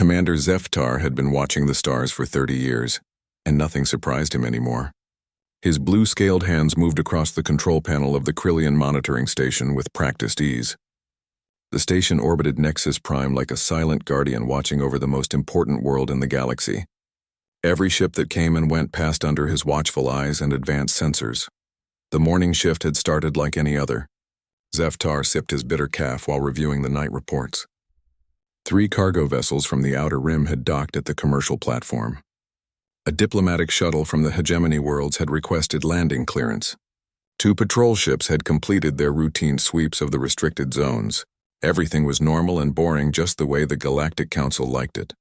Commander Zeftar had been watching the stars for 30 years, and nothing surprised him anymore. His blue-scaled hands moved across the control panel of the Krillian monitoring station with practiced ease. The station orbited Nexus Prime like a silent guardian watching over the most important world in the galaxy. Every ship that came and went passed under his watchful eyes and advanced sensors. The morning shift had started like any other. Zeftar sipped his bitter caf while reviewing the night reports. 3 cargo vessels from the Outer Rim had docked at the commercial platform. A diplomatic shuttle from the Hegemony worlds had requested landing clearance. 2 patrol ships had completed their routine sweeps of the restricted zones. Everything was normal and boring just the way the Galactic Council liked it.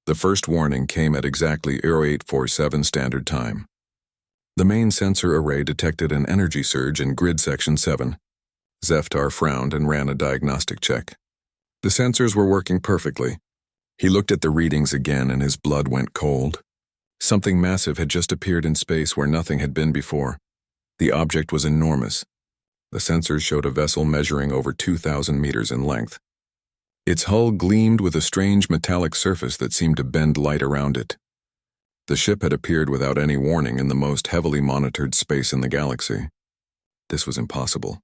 The first warning came at exactly 0847 Standard Time. The main sensor array detected an energy surge in Grid Section 7. Zeftar frowned and ran a diagnostic check. The sensors were working perfectly. He looked at the readings again and his blood went cold. Something massive had just appeared in space where nothing had been before. The object was enormous. The sensors showed a vessel measuring over 2,000 meters in length. Its hull gleamed with a strange metallic surface that seemed to bend light around it. The ship had appeared without any warning in the most heavily monitored space in the galaxy. This was impossible.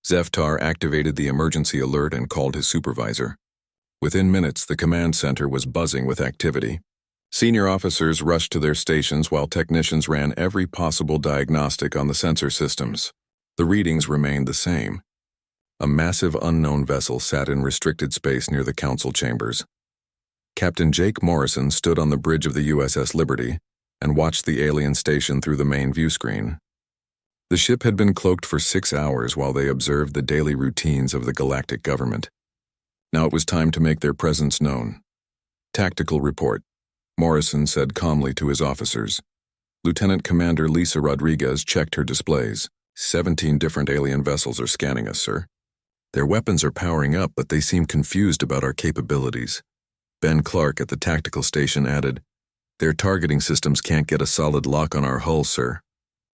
Zeftar activated the emergency alert and called his supervisor. Within minutes, the command center was buzzing with activity. Senior officers rushed to their stations while technicians ran every possible diagnostic on the sensor systems. The readings remained the same. A massive unknown vessel sat in restricted space near the council chambers. Captain Jake Morrison stood on the bridge of the USS Liberty and watched the alien station through the main view screen. The ship had been cloaked for 6 hours while they observed the daily routines of the galactic government. Now it was time to make their presence known. Tactical report, Morrison said calmly to his officers. Lieutenant Commander Lisa Rodriguez checked her displays. 17 different alien vessels are scanning us, sir. Their weapons are powering up, but they seem confused about our capabilities. Ben Clark at the tactical station added, "Their targeting systems can't get a solid lock on our hull, sir."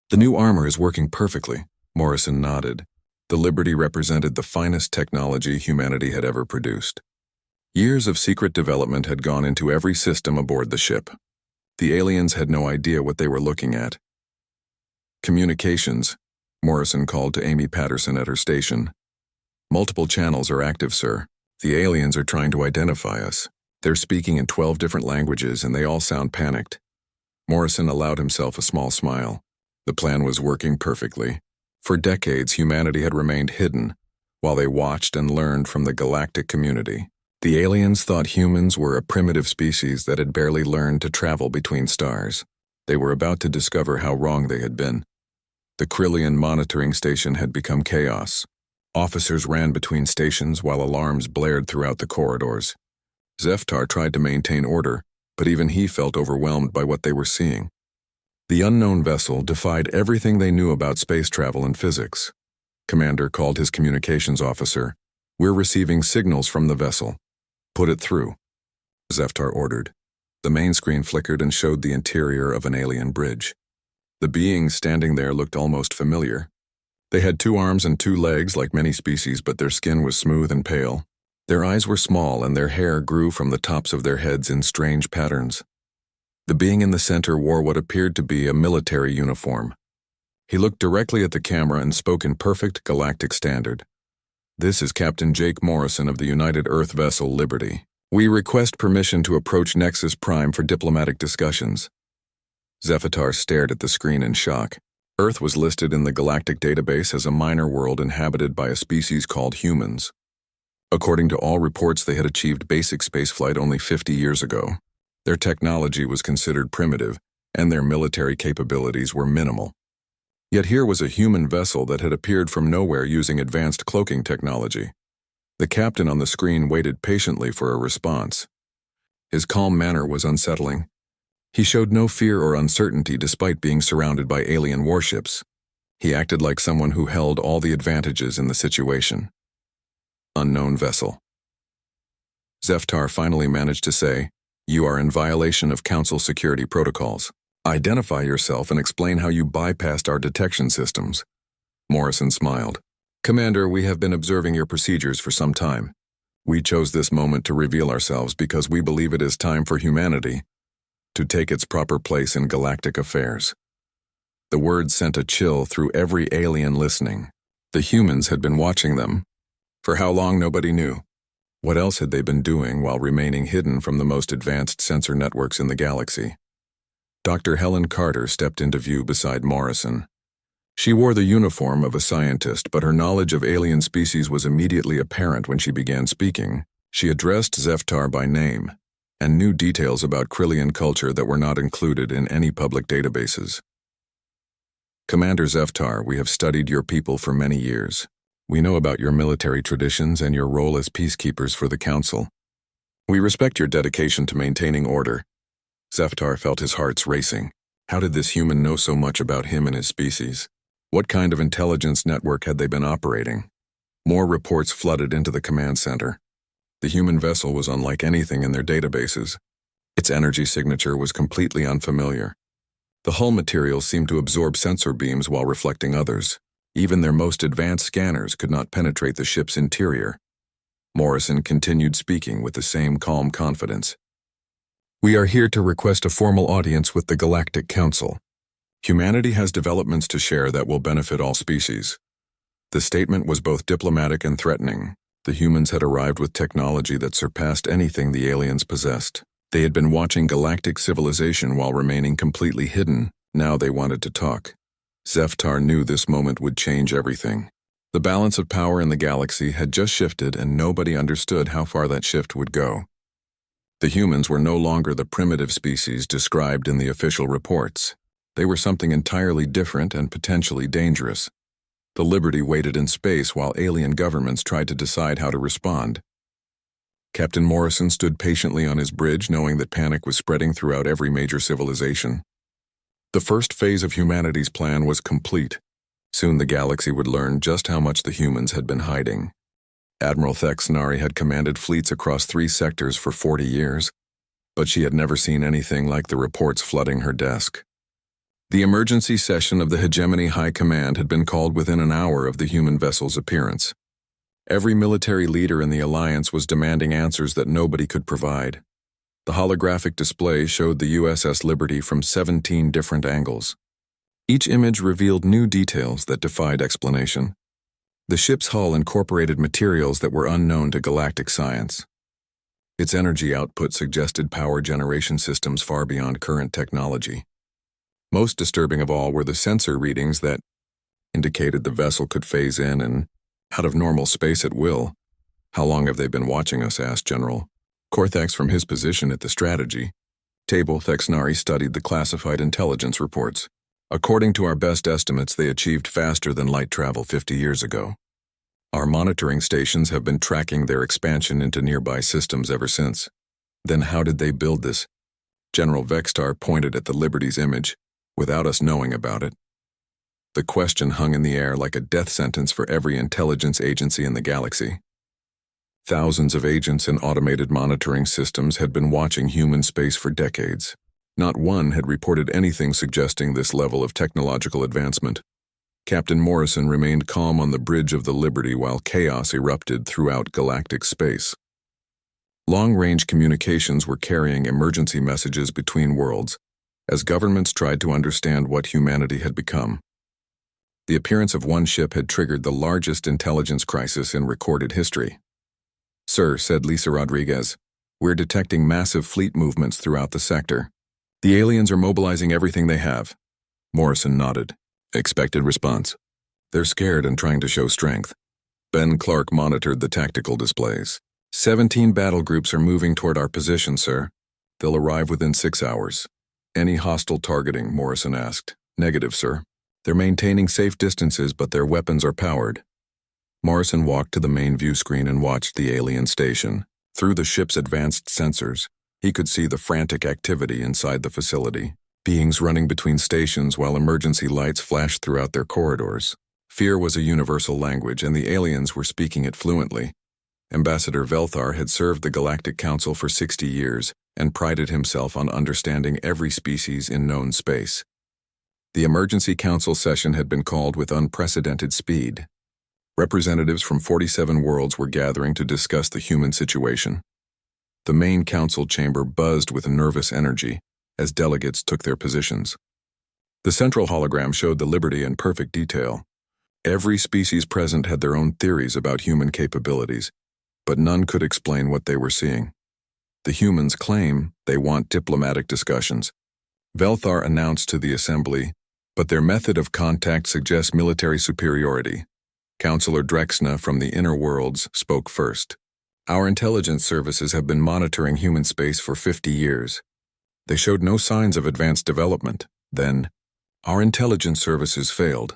"The new armor is working perfectly," Morrison nodded. The Liberty represented the finest technology humanity had ever produced. Years of secret development had gone into every system aboard the ship. The aliens had no idea what they were looking at. "Communications," Morrison called to Amy Patterson at her station. "Multiple channels are active, sir. The aliens are trying to identify us. They're speaking in 12 different languages and they all sound panicked." Morrison allowed himself a small smile. The plan was working perfectly. For decades, humanity had remained hidden, while they watched and learned from the galactic community. The aliens thought humans were a primitive species that had barely learned to travel between stars. They were about to discover how wrong they had been. The Krillian monitoring station had become chaos. Officers ran between stations while alarms blared throughout the corridors. Zeftar tried to maintain order, but even he felt overwhelmed by what they were seeing. The unknown vessel defied everything they knew about space travel and physics. Commander called his communications officer. "We're receiving signals from the vessel. Put it through," Zeftar ordered. The main screen flickered and showed the interior of an alien bridge. The beings standing there looked almost familiar. They had 2 arms and 2 legs like many species, but their skin was smooth and pale. Their eyes were small and their hair grew from the tops of their heads in strange patterns. The being in the center wore what appeared to be a military uniform. He looked directly at the camera and spoke in perfect galactic standard. "This is Captain Jake Morrison of the United Earth vessel Liberty. We request permission to approach Nexus Prime for diplomatic discussions." Zeftar stared at the screen in shock. Earth was listed in the galactic database as a minor world inhabited by a species called humans. According to all reports, they had achieved basic spaceflight only 50 years ago. Their technology was considered primitive, and their military capabilities were minimal. Yet here was a human vessel that had appeared from nowhere using advanced cloaking technology. The captain on the screen waited patiently for a response. His calm manner was unsettling. He showed no fear or uncertainty despite being surrounded by alien warships. He acted like someone who held all the advantages in the situation. "Unknown vessel." Zeftar finally managed to say, "You are in violation of Council security protocols. Identify yourself and explain how you bypassed our detection systems." Morrison smiled. "Commander, we have been observing your procedures for some time. We chose this moment to reveal ourselves because we believe it is time for humanity to take its proper place in galactic affairs. The words sent a chill through every alien listening. The humans had been watching them. For how long, nobody knew. What else had they been doing while remaining hidden from the most advanced sensor networks in the galaxy? Dr. Helen Carter stepped into view beside Morrison. She wore the uniform of a scientist, but her knowledge of alien species was immediately apparent when she began speaking. She addressed Zeftar by name and knew details about Krillian culture that were not included in any public databases. Commander Zeftar, we have studied your people for many years. We know about your military traditions and your role as peacekeepers for the Council. We respect your dedication to maintaining order. Zeftar felt his heart racing. How did this human know so much about him and his species? What kind of intelligence network had they been operating? More reports flooded into the command center. The human vessel was unlike anything in their databases. Its energy signature was completely unfamiliar. The hull material seemed to absorb sensor beams while reflecting others. Even their most advanced scanners could not penetrate the ship's interior. Morrison continued speaking with the same calm confidence. We are here to request a formal audience with the Galactic Council. Humanity has developments to share that will benefit all species. The statement was both diplomatic and threatening. The humans had arrived with technology that surpassed anything the aliens possessed. They had been watching galactic civilization while remaining completely hidden. Now they wanted to talk. Zeftar knew this moment would change everything. The balance of power in the galaxy had just shifted, and nobody understood how far that shift would go. The humans were no longer the primitive species described in the official reports. They were something entirely different and potentially dangerous. The Liberty waited in space while alien governments tried to decide how to respond. Captain Morrison stood patiently on his bridge, knowing that panic was spreading throughout every major civilization. The first phase of humanity's plan was complete. Soon the galaxy would learn just how much the humans had been hiding. Admiral Thexnari had commanded fleets across 3 sectors for 40 years, but she had never seen anything like the reports flooding her desk. The emergency session of the Hegemony High Command had been called within an hour of the human vessel's appearance. Every military leader in the Alliance was demanding answers that nobody could provide. The holographic display showed the USS Liberty from 17 different angles. Each image revealed new details that defied explanation. The ship's hull incorporated materials that were unknown to galactic science. Its energy output suggested power generation systems far beyond current technology. Most disturbing of all were the sensor readings that indicated the vessel could phase in and out of normal space at will. How long have they been watching us? Asked General Corthax from his position at the strategy table. Thexnari studied the classified intelligence reports. According to our best estimates, they achieved faster than light travel 50 years ago. Our monitoring stations have been tracking their expansion into nearby systems ever since. Then how did they build this? General Vextar pointed at the Liberty's image, without us knowing about it. The question hung in the air like a death sentence for every intelligence agency in the galaxy. Thousands of agents in automated monitoring systems had been watching human space for decades. Not one had reported anything suggesting this level of technological advancement. Captain Morrison remained calm on the bridge of the Liberty while chaos erupted throughout galactic space. Long-range communications were carrying emergency messages between worlds as governments tried to understand what humanity had become. The appearance of one ship had triggered the largest intelligence crisis in recorded history. Sir, said Lisa Rodriguez, we're detecting massive fleet movements throughout the sector. The aliens are mobilizing everything they have. Morrison nodded. Expected response. They're scared and trying to show strength. Ben Clark monitored the tactical displays. 17 battle groups are moving toward our position, sir. They'll arrive within 6 hours. Any hostile targeting? Morrison asked. Negative, sir. They're maintaining safe distances, but their weapons are powered. Morrison walked to the main view screen and watched the alien station. Through the ship's advanced sensors, he could see the frantic activity inside the facility. Beings running between stations while emergency lights flashed throughout their corridors. Fear was a universal language, and the aliens were speaking it fluently. Ambassador Velthar had served the Galactic Council for 60 years and prided himself on understanding every species in known space. The emergency council session had been called with unprecedented speed. Representatives from 47 worlds were gathering to discuss the human situation. The main council chamber buzzed with nervous energy as delegates took their positions. The central hologram showed the liberty in perfect detail. Every species present had their own theories about human capabilities, but none could explain what they were seeing. The humans claim they want diplomatic discussions. Velthar announced to the assembly, but their method of contact suggests military superiority. Counselor Drexna from the inner worlds spoke first. Our intelligence services have been monitoring human space for 50 years. They showed no signs of advanced development. Then, our intelligence services failed,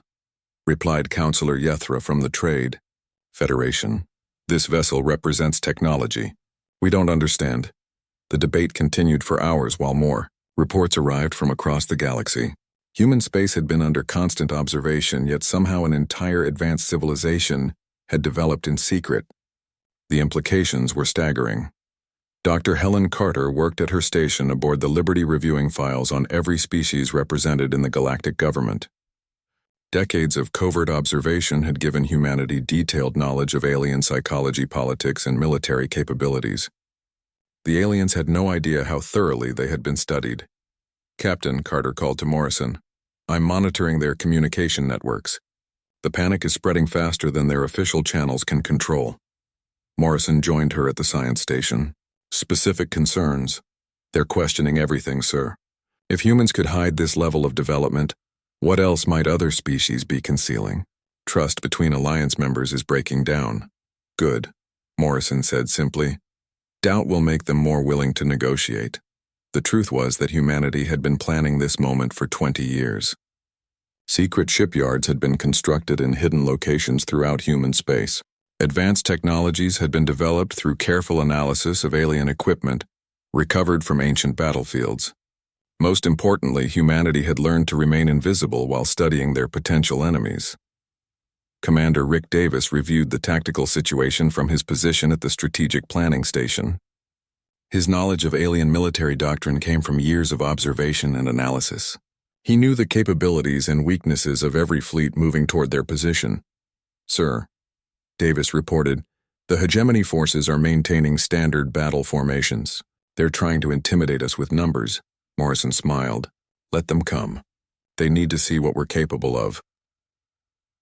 replied Counselor Yethra from the Trade Federation. This vessel represents technology. We don't understand. The debate continued for hours while more reports arrived from across the galaxy. Human space had been under constant observation, yet somehow an entire advanced civilization had developed in secret. The implications were staggering. Dr. Helen Carter worked at her station aboard the Liberty reviewing files on every species represented in the galactic government. Decades of covert observation had given humanity detailed knowledge of alien psychology, politics, and military capabilities. The aliens had no idea how thoroughly they had been studied. Captain, Carter called to Morrison, I'm monitoring their communication networks. The panic is spreading faster than their official channels can control. Morrison joined her at the science station. Specific concerns. They're questioning everything, sir. If humans could hide this level of development, what else might other species be concealing? Trust between alliance members is breaking down. Good, Morrison said simply. Doubt will make them more willing to negotiate. The truth was that humanity had been planning this moment for 20 years. Secret shipyards had been constructed in hidden locations throughout human space. Advanced technologies had been developed through careful analysis of alien equipment recovered from ancient battlefields. Most importantly, humanity had learned to remain invisible while studying their potential enemies. Commander Rick Davis reviewed the tactical situation from his position at the Strategic Planning Station. His knowledge of alien military doctrine came from years of observation and analysis. He knew the capabilities and weaknesses of every fleet moving toward their position. Sir, Davis reported, the hegemony forces are maintaining standard battle formations. They're trying to intimidate us with numbers. Morrison smiled. Let them come. They need to see what we're capable of.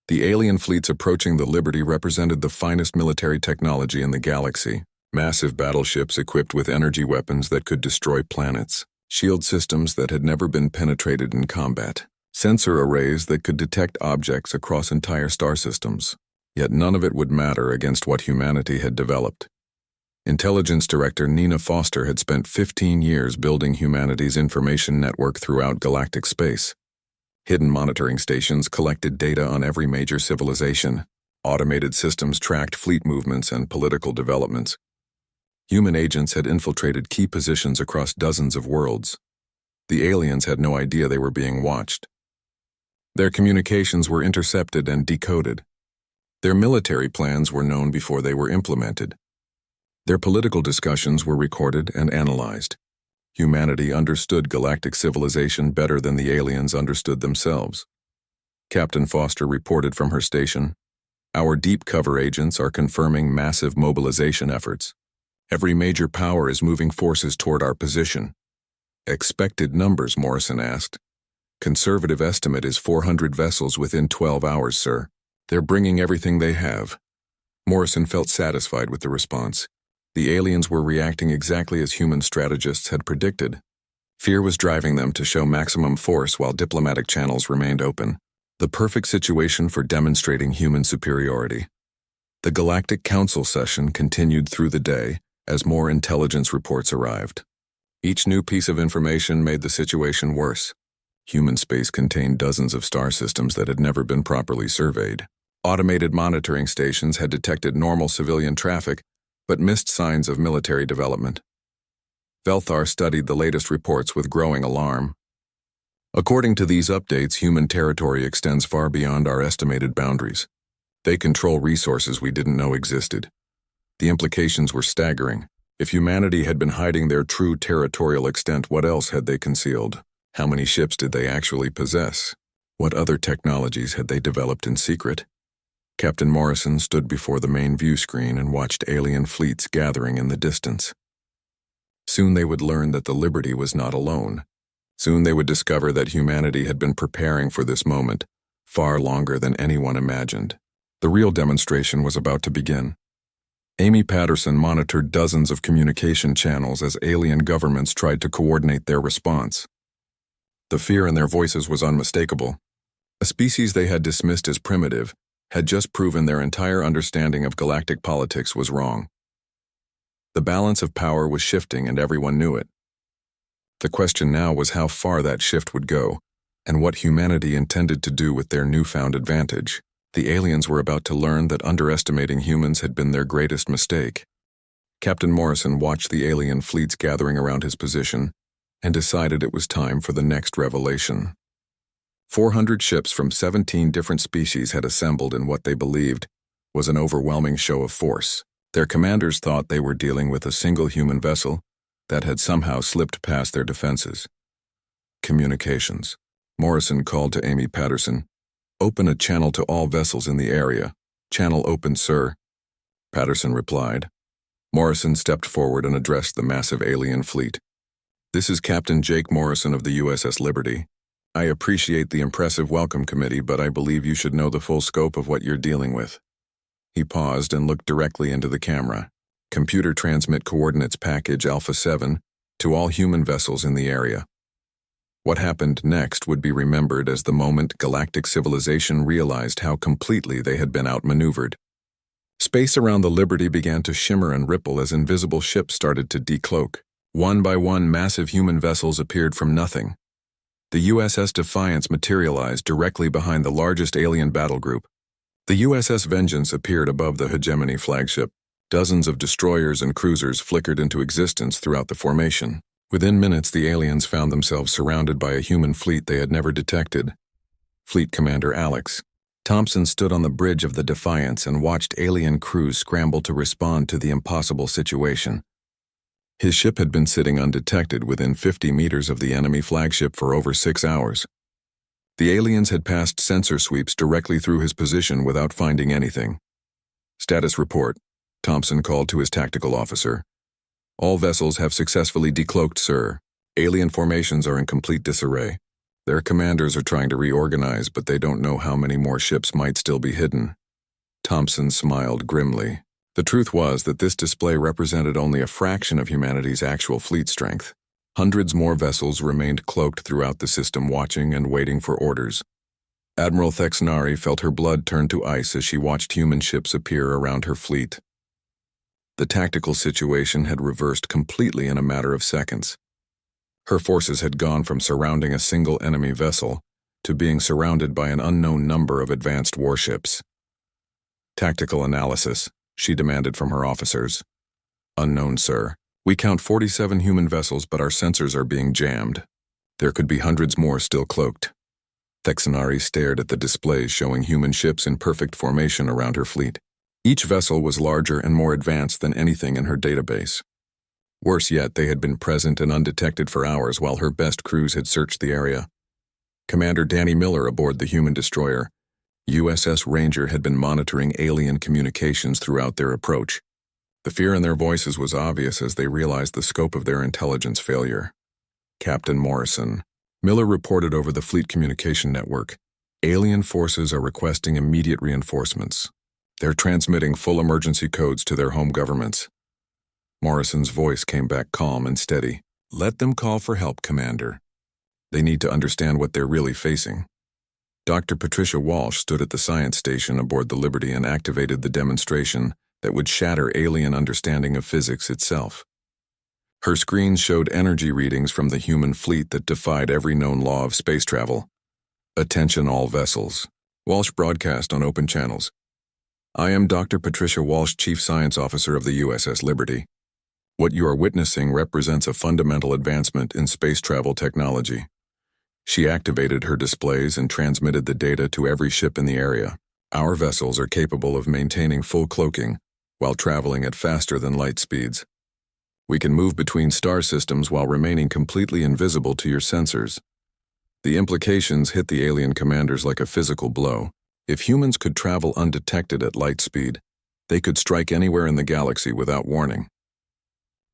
The alien fleets approaching the Liberty represented the finest military technology in the galaxy. Massive battleships equipped with energy weapons that could destroy planets, shield systems that had never been penetrated in combat, sensor arrays that could detect objects across entire star systems. Yet none of it would matter against what humanity had developed. Intelligence Director Nina Foster had spent 15 years building humanity's information network throughout galactic space. Hidden monitoring stations collected data on every major civilization. Automated systems tracked fleet movements and political developments. Human agents had infiltrated key positions across dozens of worlds. The aliens had no idea they were being watched. Their communications were intercepted and decoded. Their military plans were known before they were implemented. Their political discussions were recorded and analyzed. Humanity understood galactic civilization better than the aliens understood themselves. Captain Foster reported from her station, Our deep cover agents are confirming massive mobilization efforts. Every major power is moving forces toward our position. Expected numbers, Morrison asked. Conservative estimate is 400 vessels within 12 hours, sir. They're bringing everything they have. Morrison felt satisfied with the response. The aliens were reacting exactly as human strategists had predicted. Fear was driving them to show maximum force while diplomatic channels remained open. The perfect situation for demonstrating human superiority. The Galactic Council session continued through the day as more intelligence reports arrived. Each new piece of information made the situation worse. Human space contained dozens of star systems that had never been properly surveyed. Automated monitoring stations had detected normal civilian traffic, but missed signs of military development. Velthar studied the latest reports with growing alarm. According to these updates, human territory extends far beyond our estimated boundaries. They control resources we didn't know existed. The implications were staggering. If humanity had been hiding their true territorial extent, what else had they concealed? How many ships did they actually possess? What other technologies had they developed in secret? Captain Morrison stood before the main view screen and watched alien fleets gathering in the distance. Soon they would learn that the Liberty was not alone. Soon they would discover that humanity had been preparing for this moment far longer than anyone imagined. The real demonstration was about to begin. Amy Patterson monitored dozens of communication channels as alien governments tried to coordinate their response. The fear in their voices was unmistakable. A species they had dismissed as primitive had just proven their entire understanding of galactic politics was wrong. The balance of power was shifting and everyone knew it. The question now was how far that shift would go, and what humanity intended to do with their newfound advantage. The aliens were about to learn that underestimating humans had been their greatest mistake. Captain Morrison watched the alien fleets gathering around his position and decided it was time for the next revelation. 400 ships from 17 different species had assembled in what they believed was an overwhelming show of force. Their commanders thought they were dealing with a single human vessel that had somehow slipped past their defenses. Communications. Morrison called to Amy Patterson. "Open a channel to all vessels in the area." "Channel open, sir," Patterson replied. Morrison stepped forward and addressed the massive alien fleet. "This is Captain Jake Morrison of the USS Liberty. I appreciate the impressive welcome committee, but I believe you should know the full scope of what you're dealing with." He paused and looked directly into the camera. "Computer transmit coordinates package Alpha 7 to all human vessels in the area." What happened next would be remembered as the moment galactic civilization realized how completely they had been outmaneuvered. Space around the Liberty began to shimmer and ripple as invisible ships started to decloak. One by one, massive human vessels appeared from nothing. The USS Defiance materialized directly behind the largest alien battle group. The USS Vengeance appeared above the Hegemony flagship. Dozens of destroyers and cruisers flickered into existence throughout the formation. Within minutes, the aliens found themselves surrounded by a human fleet they had never detected. Fleet Commander Alex Thompson stood on the bridge of the Defiance and watched alien crews scramble to respond to the impossible situation. His ship had been sitting undetected within 50 meters of the enemy flagship for over 6 hours. The aliens had passed sensor sweeps directly through his position without finding anything. "Status report," Thompson called to his tactical officer. "All vessels have successfully decloaked, sir. Alien formations are in complete disarray. Their commanders are trying to reorganize, but they don't know how many more ships might still be hidden." Thompson smiled grimly. The truth was that this display represented only a fraction of humanity's actual fleet strength. Hundreds more vessels remained cloaked throughout the system, watching and waiting for orders. Admiral Thexnari felt her blood turn to ice as she watched human ships appear around her fleet. The tactical situation had reversed completely in a matter of seconds. Her forces had gone from surrounding a single enemy vessel to being surrounded by an unknown number of advanced warships. "Tactical analysis," she demanded from her officers. "Unknown, sir. We count 47 human vessels, but our sensors are being jammed. There could be hundreds more still cloaked." Thexnari stared at the displays showing human ships in perfect formation around her fleet. Each vessel was larger and more advanced than anything in her database. Worse yet, they had been present and undetected for hours while her best crews had searched the area. Commander Danny Miller aboard the human destroyer, USS Ranger, had been monitoring alien communications throughout their approach. The fear in their voices was obvious as they realized the scope of their intelligence failure. "Captain Morrison," Miller reported over the fleet communication network, "alien forces are requesting immediate reinforcements. They're transmitting full emergency codes to their home governments." Morrison's voice came back calm and steady. "Let them call for help, Commander. They need to understand what they're really facing." Dr. Patricia Walsh stood at the science station aboard the Liberty and activated the demonstration that would shatter alien understanding of physics itself. Her screens showed energy readings from the human fleet that defied every known law of space travel. "Attention all vessels," Walsh broadcast on open channels. "I am Dr. Patricia Walsh, Chief Science Officer of the USS Liberty. What you are witnessing represents a fundamental advancement in space travel technology." She activated her displays and transmitted the data to every ship in the area. "Our vessels are capable of maintaining full cloaking while traveling at faster than light speeds. We can move between star systems while remaining completely invisible to your sensors." The implications hit the alien commanders like a physical blow. If humans could travel undetected at light speed, they could strike anywhere in the galaxy without warning.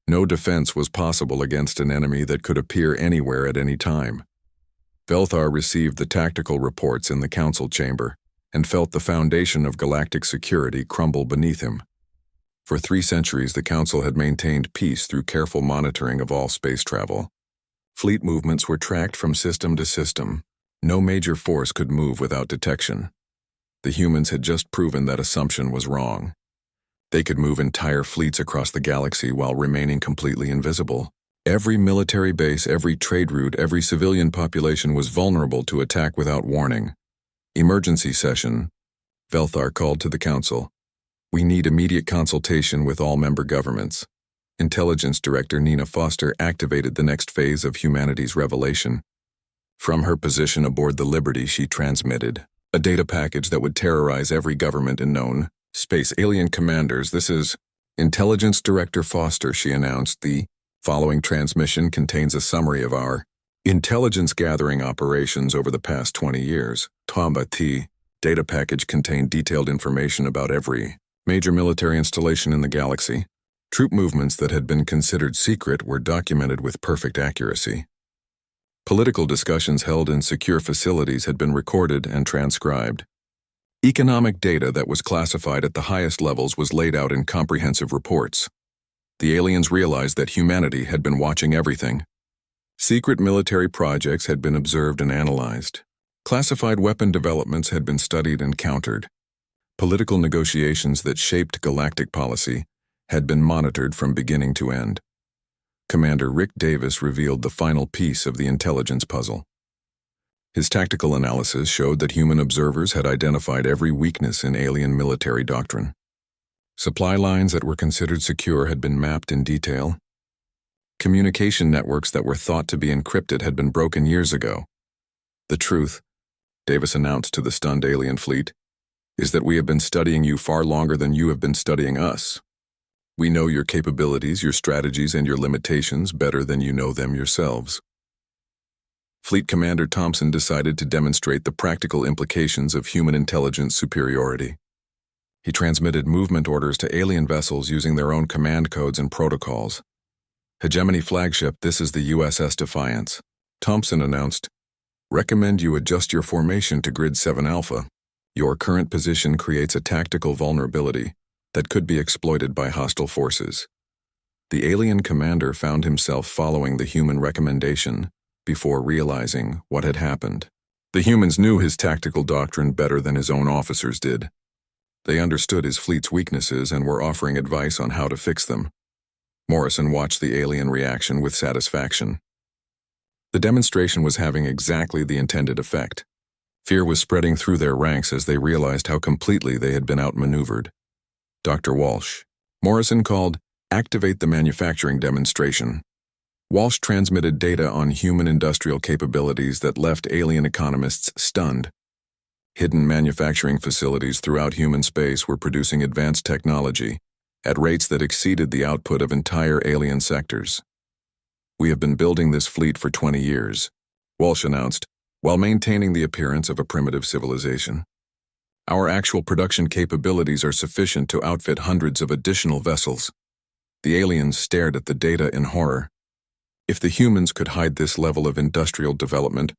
No defense was possible against an enemy that could appear anywhere at any time. Velthar received the tactical reports in the council chamber and felt the foundation of galactic security crumble beneath him. For 3 centuries, the council had maintained peace through careful monitoring of all space travel. Fleet movements were tracked from system to system. No major force could move without detection. The humans had just proven that assumption was wrong. They could move entire fleets across the galaxy while remaining completely invisible. Every military base, every trade route, every civilian population was vulnerable to attack without warning. Emergency session. Velthar called to the council. We need immediate consultation with all member governments. Intelligence Director Nina Foster activated the next phase of humanity's revelation. From her position aboard the Liberty, she transmitted a data package that would terrorize every government in known space. Alien commanders, this is Intelligence Director Foster, she announced. The following transmission contains a summary of our intelligence gathering operations over the past 20 years. The data package contained detailed information about every major military installation in the galaxy. Troop movements that had been considered secret were documented with perfect accuracy. Political discussions held in secure facilities had been recorded and transcribed. Economic data that was classified at the highest levels was laid out in comprehensive reports. The aliens realized that humanity had been watching everything. Secret military projects had been observed and analyzed. Classified weapon developments had been studied and countered. Political negotiations that shaped galactic policy had been monitored from beginning to end. Commander Rick Davis revealed the final piece of the intelligence puzzle. His tactical analysis showed that human observers had identified every weakness in alien military doctrine. Supply lines that were considered secure had been mapped in detail. Communication networks that were thought to be encrypted had been broken years ago. The truth, Davis announced to the stunned alien fleet, is that we have been studying you far longer than you have been studying us. We know your capabilities, your strategies, and your limitations better than you know them yourselves. Fleet Commander Thompson decided to demonstrate the practical implications of human intelligence superiority. He transmitted movement orders to alien vessels using their own command codes and protocols. Hegemony flagship, this is the USS Defiance. Thompson announced, recommend you adjust your formation to Grid 7 Alpha. Your current position creates a tactical vulnerability that could be exploited by hostile forces. The alien commander found himself following the human recommendation before realizing what had happened. The humans knew his tactical doctrine better than his own officers did. They understood his fleet's weaknesses and were offering advice on how to fix them. Morrison watched the alien reaction with satisfaction. The demonstration was having exactly the intended effect. Fear was spreading through their ranks as they realized how completely they had been outmaneuvered. Dr. Walsh. Morrison called, activate the manufacturing demonstration. Walsh transmitted data on human industrial capabilities that left alien economists stunned. Hidden manufacturing facilities throughout human space were producing advanced technology at rates that exceeded the output of entire alien sectors. We have been building this fleet for 20 years, Walsh announced, while maintaining the appearance of a primitive civilization. Our actual production capabilities are sufficient to outfit hundreds of additional vessels. The aliens stared at the data in horror. If the humans could hide this level of industrial development,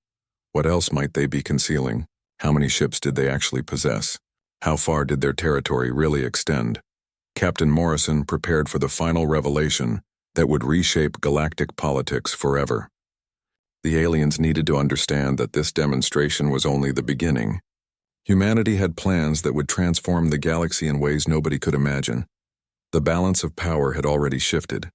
what else might they be concealing? How many ships did they actually possess? How far did their territory really extend? Captain Morrison prepared for the final revelation that would reshape galactic politics forever. The aliens needed to understand that this demonstration was only the beginning. Humanity had plans that would transform the galaxy in ways nobody could imagine. The balance of power had already shifted.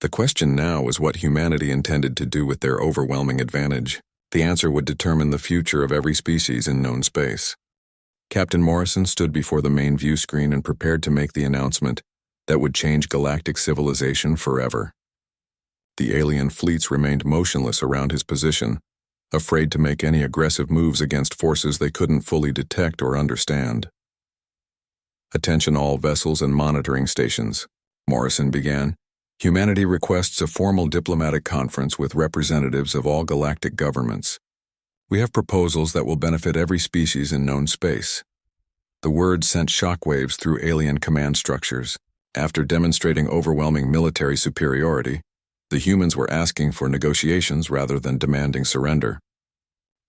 The question now was what humanity intended to do with their overwhelming advantage. The answer would determine the future of every species in known space. Captain Morrison stood before the main view screen and prepared to make the announcement that would change galactic civilization forever. The alien fleets remained motionless around his position, afraid to make any aggressive moves against forces they couldn't fully detect or understand. Attention all vessels and monitoring stations, Morrison began. Humanity requests a formal diplomatic conference with representatives of all galactic governments. We have proposals that will benefit every species in known space. The word sent shockwaves through alien command structures. After demonstrating overwhelming military superiority, the humans were asking for negotiations rather than demanding surrender.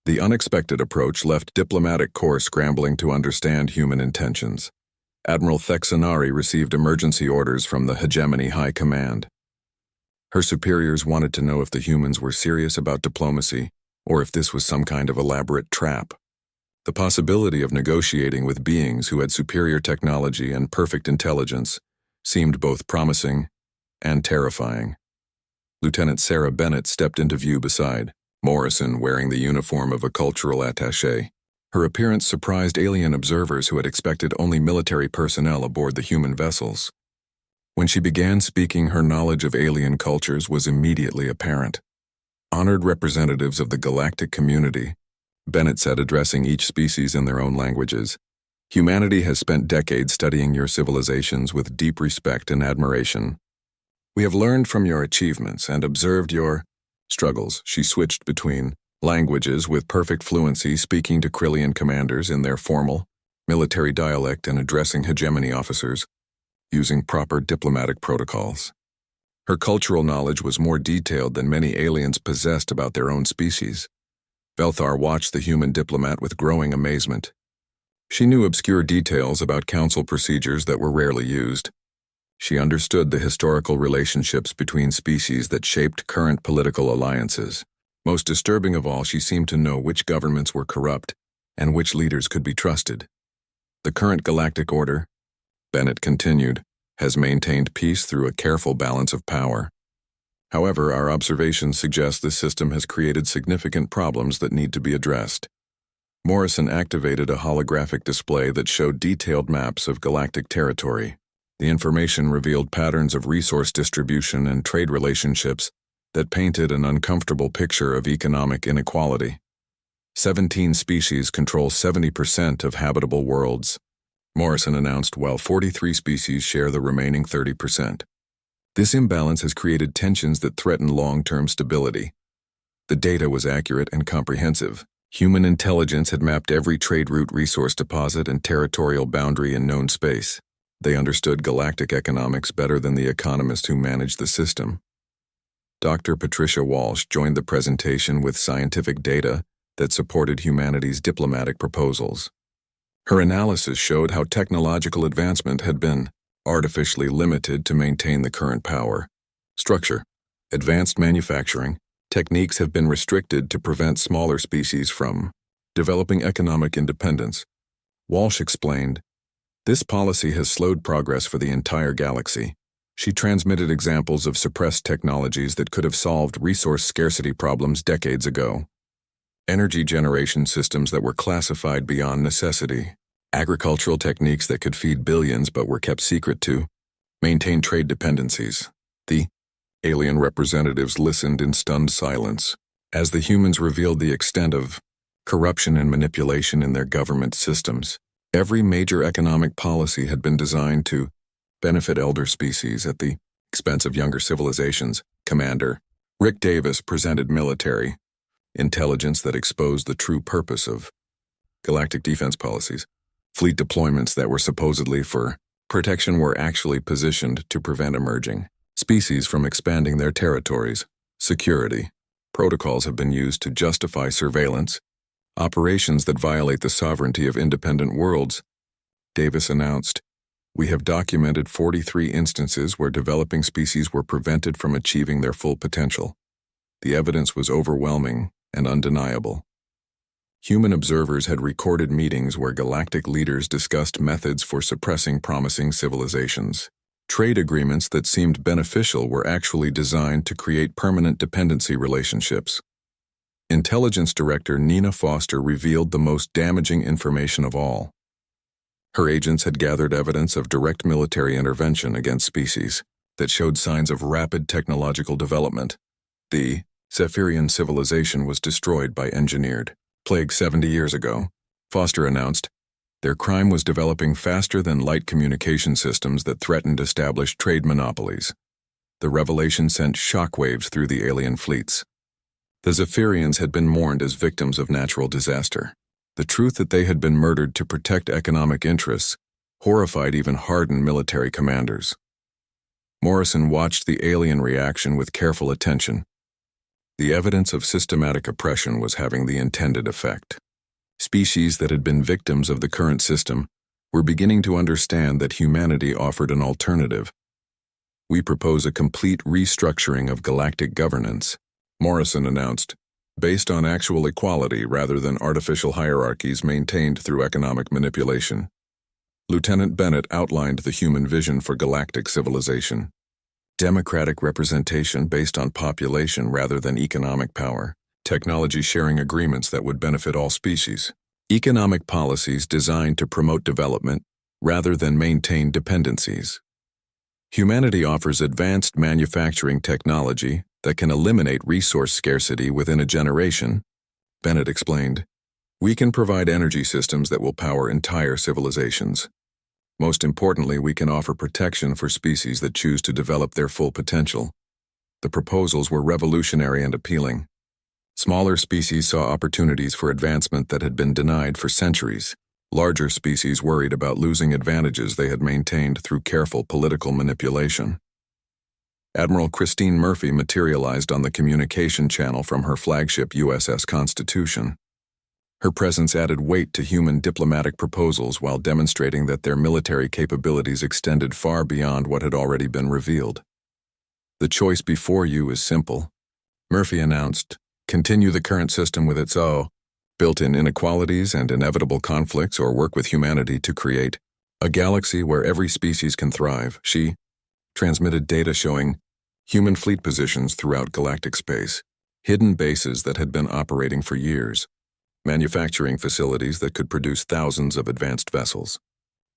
The unexpected approach left diplomatic corps scrambling to understand human intentions. Admiral Thexanari received emergency orders from the Hegemony High Command. Her superiors wanted to know if the humans were serious about diplomacy or if this was some kind of elaborate trap. The possibility of negotiating with beings who had superior technology and perfect intelligence seemed both promising and terrifying. Lieutenant Sarah Bennett stepped into view beside Morrison, wearing the uniform of a cultural attaché. Her appearance surprised alien observers who had expected only military personnel aboard the human vessels. When she began speaking, her knowledge of alien cultures was immediately apparent. Honored representatives of the galactic community, Bennett said, addressing each species in their own languages, humanity has spent decades studying your civilizations with deep respect and admiration. We have learned from your achievements and observed your struggles. She switched between languages with perfect fluency, speaking to Krillian commanders in their formal, military dialect and addressing hegemony officers, using proper diplomatic protocols. Her cultural knowledge was more detailed than many aliens possessed about their own species. Belthar watched the human diplomat with growing amazement. She knew obscure details about council procedures that were rarely used. She understood the historical relationships between species that shaped current political alliances. Most disturbing of all, she seemed to know which governments were corrupt and which leaders could be trusted. The current galactic order, Bennett continued, has maintained peace through a careful balance of power. However, our observations suggest this system has created significant problems that need to be addressed. Morrison activated a holographic display that showed detailed maps of galactic territory. The information revealed patterns of resource distribution and trade relationships that painted an uncomfortable picture of economic inequality. 17 species control 70% of habitable worlds, Morrison announced, while 43 species share the remaining 30%. This imbalance has created tensions that threaten long-term stability. The data was accurate and comprehensive. Human intelligence had mapped every trade route, resource deposit, and territorial boundary in known space. They understood galactic economics better than the economists who managed the system. Dr. Patricia Walsh joined the presentation with scientific data that supported humanity's diplomatic proposals. Her analysis showed how technological advancement had been artificially limited to maintain the current power structure. Advanced manufacturing techniques have been restricted to prevent smaller species from developing economic independence. Walsh explained, "This policy has slowed progress for the entire galaxy." She transmitted examples of suppressed technologies that could have solved resource scarcity problems decades ago. Energy generation systems that were classified beyond necessity. Agricultural techniques that could feed billions but were kept secret to maintain trade dependencies. The alien representatives listened in stunned silence as the humans revealed the extent of corruption and manipulation in their government systems. Every major economic policy had been designed to benefit elder species at the expense of younger civilizations. Commander Rick Davis presented military intelligence that exposed the true purpose of galactic defense policies. Fleet deployments that were supposedly for protection were actually positioned to prevent emerging species from expanding their territories. Security protocols have been used to justify surveillance operations that violate the sovereignty of independent worlds. Davis announced, "We have documented 43 instances where developing species were prevented from achieving their full potential. The evidence was overwhelming and undeniable." Human observers had recorded meetings where galactic leaders discussed methods for suppressing promising civilizations. Trade agreements that seemed beneficial were actually designed to create permanent dependency relationships. Intelligence Director Nina Foster revealed the most damaging information of all. Her agents had gathered evidence of direct military intervention against species that showed signs of rapid technological development. The Zephyrian civilization was destroyed by engineered plague 70 years ago, Foster announced. Their crime was developing faster than light communication systems that threatened established trade monopolies. The revelation sent shockwaves through the alien fleets. The Zephyrians had been mourned as victims of natural disaster. The truth that they had been murdered to protect economic interests horrified even hardened military commanders. Morrison watched the alien reaction with careful attention. The evidence of systematic oppression was having the intended effect. Species that had been victims of the current system were beginning to understand that humanity offered an alternative. "We propose a complete restructuring of galactic governance," Morrison announced, "based on actual equality rather than artificial hierarchies maintained through economic manipulation." Lieutenant Bennett outlined the human vision for galactic civilization. Democratic representation based on population rather than economic power. Technology sharing agreements that would benefit all species. Economic policies designed to promote development rather than maintain dependencies. Humanity offers advanced manufacturing technology that can eliminate resource scarcity within a generation, Bennett explained. "We can provide energy systems that will power entire civilizations. Most importantly, we can offer protection for species that choose to develop their full potential." The proposals were revolutionary and appealing. Smaller species saw opportunities for advancement that had been denied for centuries. Larger species worried about losing advantages they had maintained through careful political manipulation. Admiral Christine Murphy materialized on the communication channel from her flagship USS Constitution. Her presence added weight to human diplomatic proposals while demonstrating that their military capabilities extended far beyond what had already been revealed. "The choice before you is simple," Murphy announced. "Continue the current system with its built-in inequalities and inevitable conflicts, or work with humanity to create a galaxy where every species can thrive." She transmitted data showing human fleet positions throughout galactic space, hidden bases that had been operating for years, manufacturing facilities that could produce thousands of advanced vessels,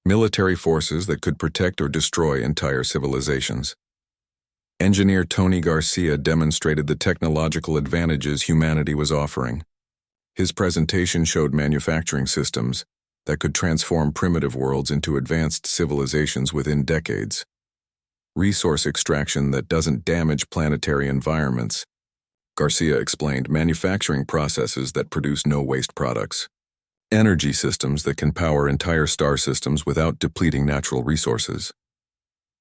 military forces that could protect or destroy entire civilizations. Engineer Tony Garcia demonstrated the technological advantages humanity was offering. His presentation showed manufacturing systems that could transform primitive worlds into advanced civilizations within decades. Resource extraction that doesn't damage planetary environments, Garcia explained. Manufacturing processes that produce no waste products. Energy systems that can power entire star systems without depleting natural resources.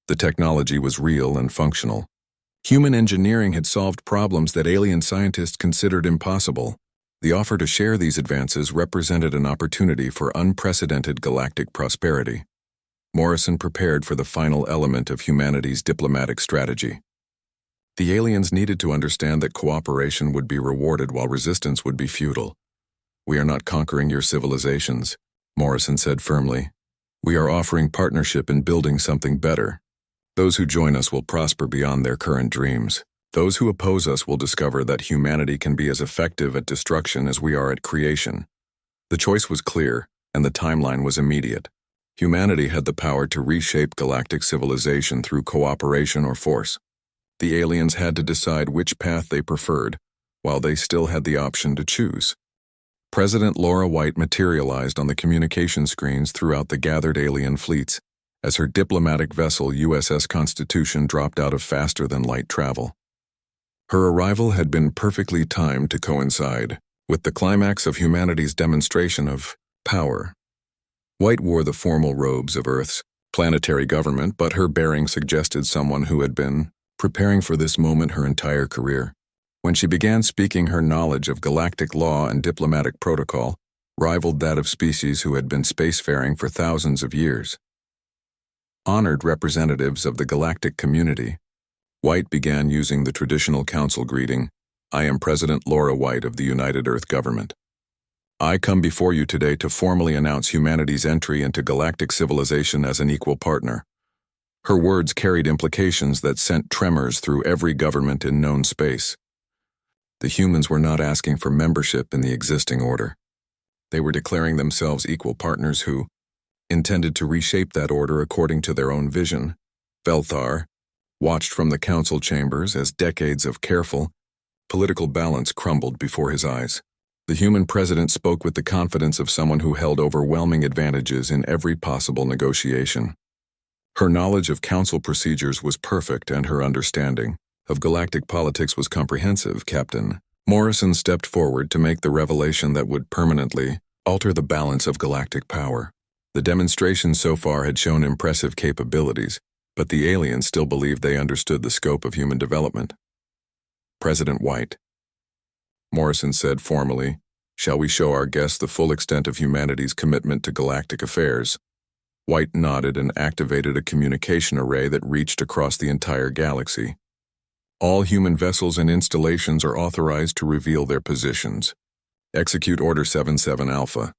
The technology was real and functional. Human engineering had solved problems that alien scientists considered impossible. The offer to share these advances represented an opportunity for unprecedented galactic prosperity. Morrison prepared for the final element of humanity's diplomatic strategy. The aliens needed to understand that cooperation would be rewarded while resistance would be futile. "We are not conquering your civilizations," Morrison said firmly. "We are offering partnership in building something better. Those who join us will prosper beyond their current dreams. Those who oppose us will discover that humanity can be as effective at destruction as we are at creation." The choice was clear, and the timeline was immediate. Humanity had the power to reshape galactic civilization through cooperation or force. The aliens had to decide which path they preferred, while they still had the option to choose. President Laura White materialized on the communication screens throughout the gathered alien fleets, as her diplomatic vessel USS Constitution dropped out of faster-than-light travel. Her arrival had been perfectly timed to coincide with the climax of humanity's demonstration of power. White wore the formal robes of Earth's planetary government, but her bearing suggested someone who had been preparing for this moment her entire career. When she began speaking, her knowledge of galactic law and diplomatic protocol rivaled that of species who had been spacefaring for thousands of years. Honored representatives of the galactic community, White began using the traditional council greeting, "I am President Laura White of the United Earth Government. I come before you today to formally announce humanity's entry into galactic civilization as an equal partner." Her words carried implications that sent tremors through every government in known space. The humans were not asking for membership in the existing order. They were declaring themselves equal partners who intended to reshape that order according to their own vision. Velthar watched from the council chambers as decades of careful political balance crumbled before his eyes. The human president spoke with the confidence of someone who held overwhelming advantages in every possible negotiation. Her knowledge of council procedures was perfect, and her understanding of galactic politics was comprehensive, Captain, Morrison stepped forward to make the revelation that would permanently alter the balance of galactic power. The demonstration so far had shown impressive capabilities, but the aliens still believed they understood the scope of human development. President White, Morrison said formally, "Shall we show our guests the full extent of humanity's commitment to galactic affairs?" White nodded and activated a communication array that reached across the entire galaxy. All human vessels and installations are authorized to reveal their positions. Execute Order 77 Alpha.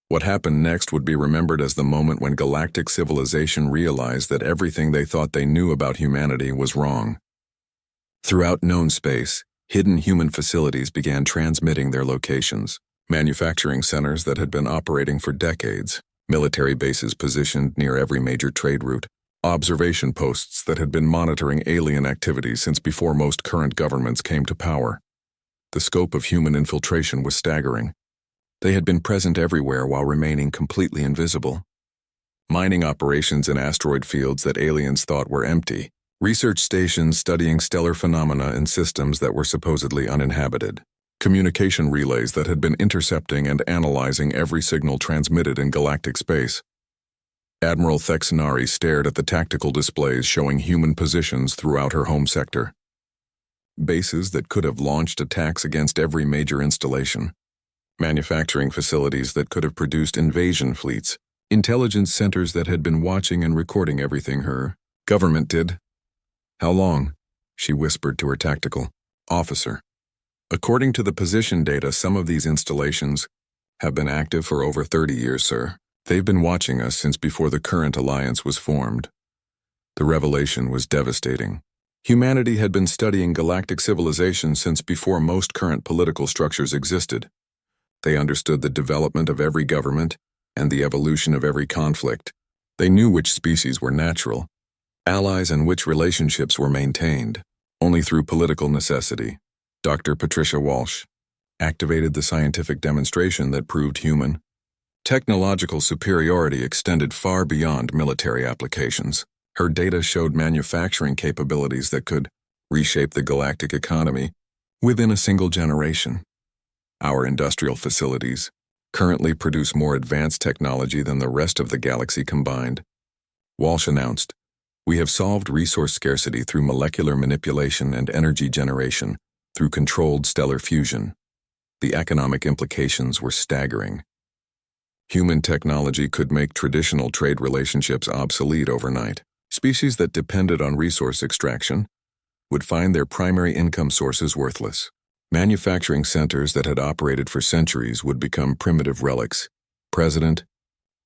What happened next would be remembered as the moment when galactic civilization realized that everything they thought they knew about humanity was wrong. Throughout known space, hidden human facilities began transmitting their locations. Manufacturing centers that had been operating for decades, military bases positioned near every major trade route, observation posts that had been monitoring alien activities since before most current governments came to power. The scope of human infiltration was staggering. They had been present everywhere while remaining completely invisible. Mining operations in asteroid fields that aliens thought were empty, research stations studying stellar phenomena in systems that were supposedly uninhabited, communication relays that had been intercepting and analyzing every signal transmitted in galactic space. Admiral Thexanari stared at the tactical displays showing human positions throughout her home sector. Bases that could have launched attacks against every major installation. Manufacturing facilities that could have produced invasion fleets. Intelligence centers that had been watching and recording everything her government did. "How long?" she whispered to her tactical officer. "According to the position data, some of these installations have been active for over 30 years, sir. They've been watching us since before the current alliance was formed." The revelation was devastating. Humanity had been studying galactic civilization since before most current political structures existed. They understood the development of every government and the evolution of every conflict. They knew which species were natural, allies, and which relationships were maintained only through political necessity. Dr. Patricia Walsh activated the scientific demonstration that proved human technological superiority extended far beyond military applications. Her data showed manufacturing capabilities that could reshape the galactic economy within a single generation. Our industrial facilities currently produce more advanced technology than the rest of the galaxy combined. Walsh announced, "We have solved resource scarcity through molecular manipulation and energy generation through controlled stellar fusion." The economic implications were staggering. Human technology could make traditional trade relationships obsolete overnight. Species that depended on resource extraction would find their primary income sources worthless. Manufacturing centers that had operated for centuries would become primitive relics. President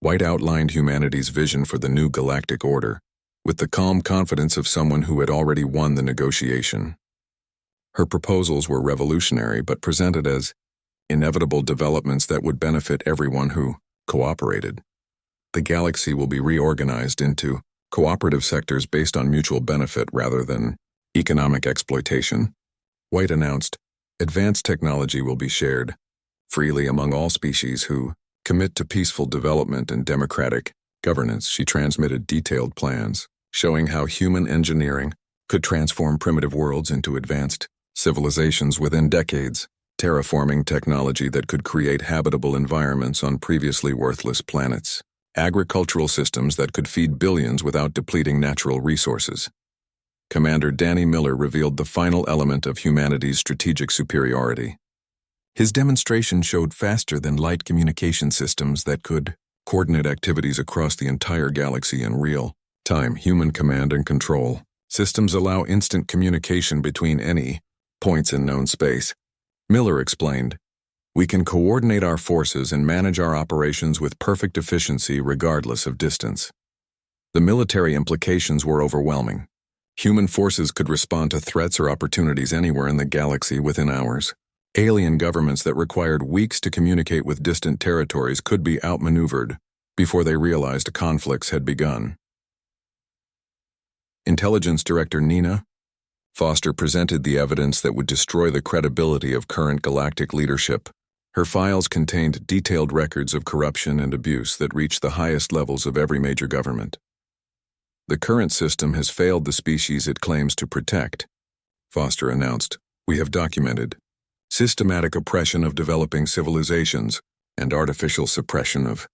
White outlined humanity's vision for the new galactic order, with the calm confidence of someone who had already won the negotiation. Her proposals were revolutionary but presented as inevitable developments that would benefit everyone who cooperated. The galaxy will be reorganized into cooperative sectors based on mutual benefit rather than economic exploitation. White announced, "Advanced technology will be shared freely among all species who commit to peaceful development and democratic governance." She transmitted detailed plans showing how human engineering could transform primitive worlds into advanced civilizations within decades, terraforming technology that could create habitable environments on previously worthless planets, agricultural systems that could feed billions without depleting natural resources. Commander Danny Miller revealed the final element of humanity's strategic superiority. His demonstration showed faster-than-light communication systems that could coordinate activities across the entire galaxy in real time. Human command and control systems allow instant communication between any points in known space. Miller explained, "We can coordinate our forces and manage our operations with perfect efficiency regardless of distance." The military implications were overwhelming. Human forces could respond to threats or opportunities anywhere in the galaxy within hours. Alien governments that required weeks to communicate with distant territories could be outmaneuvered before they realized conflicts had begun. Intelligence Director Nina Foster presented the evidence that would destroy the credibility of current galactic leadership. Her files contained detailed records of corruption and abuse that reached the highest levels of every major government. "The current system has failed the species it claims to protect," Foster announced. "We have documented systematic oppression of developing civilizations, and artificial suppression of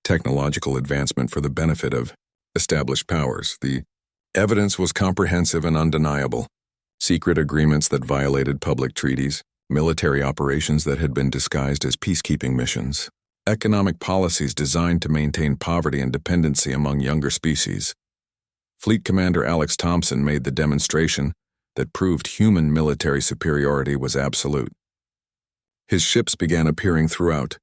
technological advancement for the benefit of established powers. The evidence was comprehensive and undeniable. Secret agreements that violated public treaties, military operations that had been disguised as peacekeeping missions, economic policies designed to maintain poverty and dependency among younger species. Fleet Commander Alex Thompson made the demonstration that proved human military superiority was absolute. His ships began appearing throughout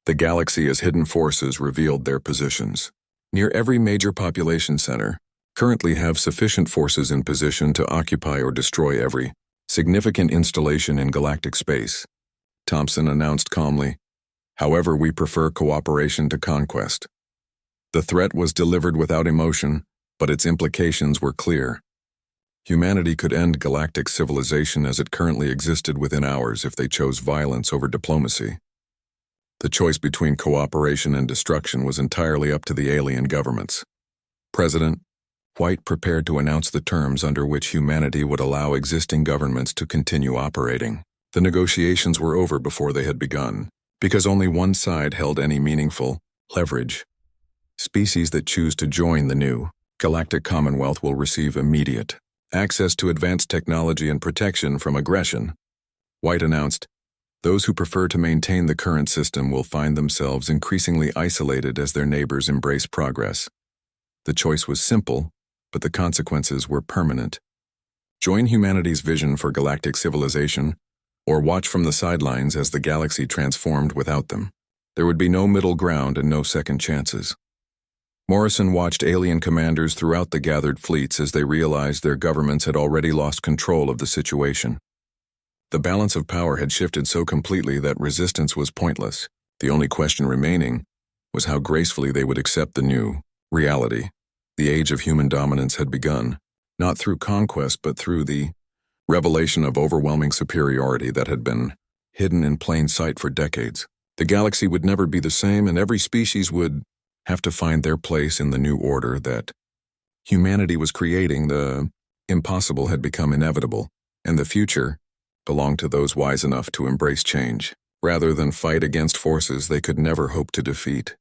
the galaxy as hidden forces revealed their positions. Near every major population center currently have sufficient forces in position to occupy or destroy every significant installation in galactic space, Thompson announced calmly. However, we prefer cooperation to conquest. The threat was delivered without emotion, but its implications were clear. Humanity could end galactic civilization as it currently existed within hours if they chose violence over diplomacy. The choice between cooperation and destruction was entirely up to the alien governments. President White prepared to announce the terms under which humanity would allow existing governments to continue operating. The negotiations were over before they had begun, because only one side held any meaningful leverage. Species that choose to join the new Galactic Commonwealth will receive immediate access to advanced technology and protection from aggression, White announced. Those who prefer to maintain the current system will find themselves increasingly isolated as their neighbors embrace progress. The choice was simple, but the consequences were permanent. Join humanity's vision for galactic civilization, or watch from the sidelines as the galaxy transformed without them. There would be no middle ground and no second chances. Morrison watched alien commanders throughout the gathered fleets as they realized their governments had already lost control of the situation. The balance of power had shifted so completely that resistance was pointless. The only question remaining was how gracefully they would accept the new reality. The age of human dominance had begun, not through conquest but through the revelation of overwhelming superiority that had been hidden in plain sight for decades. The galaxy would never be the same, and every species would have to find their place in the new order that humanity was creating. The impossible had become inevitable, and the future belonged to those wise enough to embrace change, rather than fight against forces they could never hope to defeat.